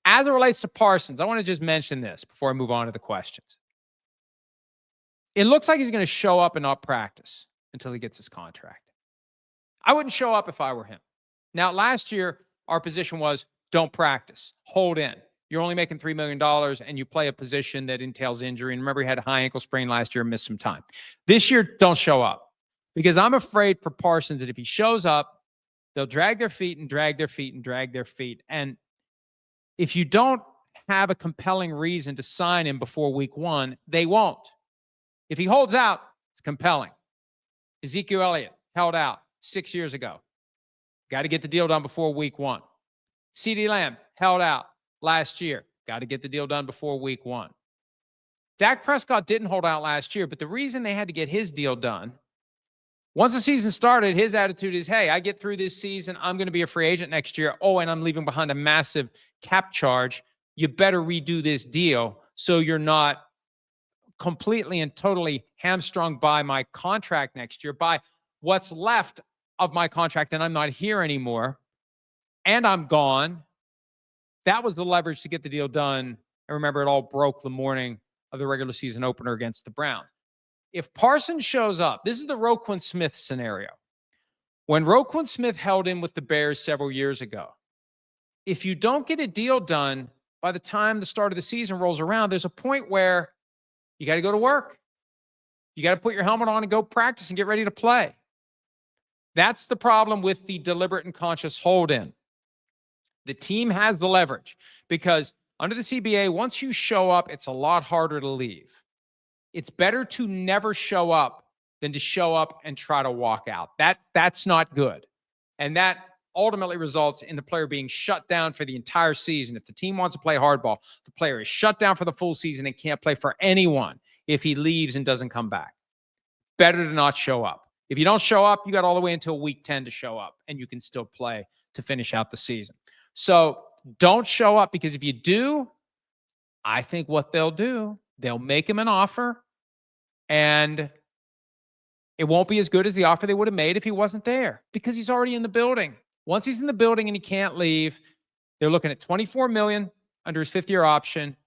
As it relates to Parsons, I want to just mention this before I move on to the questions. It looks like he's going to show up and not practice until he gets his contract. I wouldn't show up if I were him. Now, last year, our position was don't practice, hold in. You're only making $3 million and you play a position that entails injury. And remember, he had a high ankle sprain last year and missed some time. This year, don't show up because I'm afraid for Parsons that if he shows up, they'll drag their feet and drag their feet and drag their feet. And if you don't have a compelling reason to sign him before week 1, they won't. If he holds out, it's compelling. Ezekiel Elliott held out 6 years ago. Got to get the deal done before week 1. CeeDee Lamb held out last year. Got to get the deal done before week 1. Dak Prescott didn't hold out last year, but the reason they had to get his deal done, once the season started, his attitude is, hey, I get through this season, I'm going to be a free agent next year. Oh, and I'm leaving behind a massive cap charge. You better redo this deal so you're not completely and totally hamstrung by my contract next year, by what's left of my contract, and I'm not here anymore, and I'm gone. That was the leverage to get the deal done. I remember it all broke the morning of the regular season opener against the Browns. If Parsons shows up, this is the Roquan Smith scenario. When Roquan Smith held in with the Bears several years ago, if you don't get a deal done by the time the start of the season rolls around, there's a point where you got to go to work. You got to put your helmet on and go practice and get ready to play. That's the problem with the deliberate and conscious hold-in. The team has the leverage because under the CBA, once you show up, it's a lot harder to leave. It's better to never show up than to show up and try to walk out. That's not good. And that ultimately results in the player being shut down for the entire season. If the team wants to play hardball, the player is shut down for the full season and can't play for anyone if he leaves and doesn't come back. Better to not show up. If you don't show up, you got all the way until week 10 to show up, and you can still play to finish out the season. So don't show up, because if you do, I think what they'll do, they'll make him an offer, and it won't be as good as the offer they would have made if he wasn't there, because he's already in the building. Once he's in the building and he can't leave, they're looking at $24 million under his fifth-year option,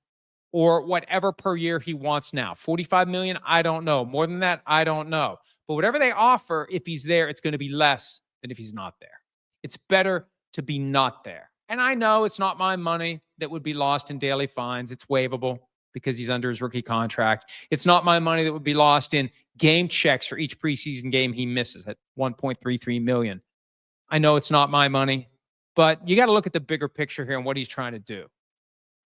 or whatever per year he wants now. $45 million, I don't know. More than that, I don't know. But whatever they offer, if he's there, it's going to be less than if he's not there. It's better to be not there. And I know it's not my money that would be lost in daily fines. It's waivable because he's under his rookie contract. It's not my money that would be lost in game checks for each preseason game he misses at $1.33 million. I know it's not my money, but you got to look at the bigger picture here and what he's trying to do.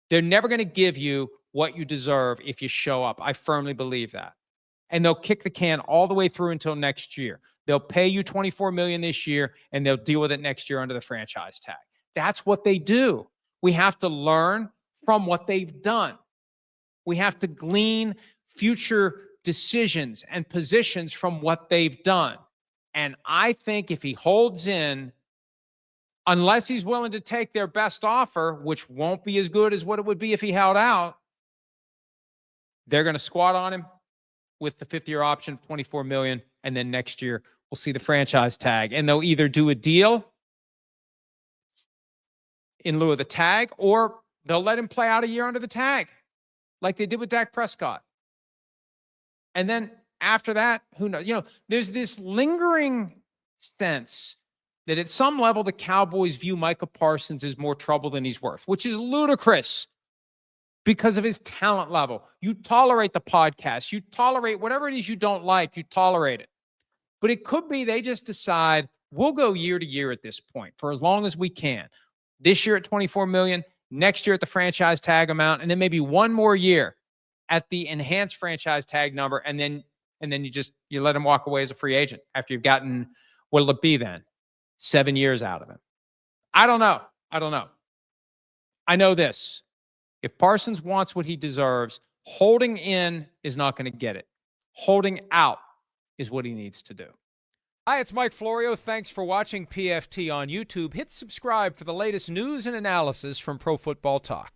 They're never going to give you what you deserve if you show up. I firmly believe that. And they'll kick the can all the way through until next year. They'll pay you $24 million this year, and they'll deal with it next year under the franchise tag. That's what they do. We have to learn from what they've done. We have to glean future decisions and positions from what they've done. And I think if he holds in, unless he's willing to take their best offer, which won't be as good as what it would be if he held out, they're going to squat on him with the fifth-year option of $24 million, and then next year we'll see the franchise tag. And they'll either do a deal in lieu of the tag, or they'll let him play out a year under the tag, like they did with Dak Prescott. And then after that, who knows? You know, there's this lingering sense that at some level the Cowboys view Micah Parsons as more trouble than he's worth, which is ludicrous because of his talent level. You tolerate the podcast. You tolerate whatever it is you don't like. You tolerate it. But it could be they just decide we'll go year to year at this point for as long as we can. This year at $24 million, next year at the franchise tag amount, and then maybe one more year at the enhanced franchise tag number, and then you let him walk away as a free agent after you've gotten, what'll it be then? 7 years out of him. I don't know. I know this. If Parsons wants what he deserves, holding in is not going to get it. Holding out is what he needs to do. Hi, it's Mike Florio. Thanks for watching PFT on YouTube. Hit subscribe for the latest news and analysis from Pro Football Talk.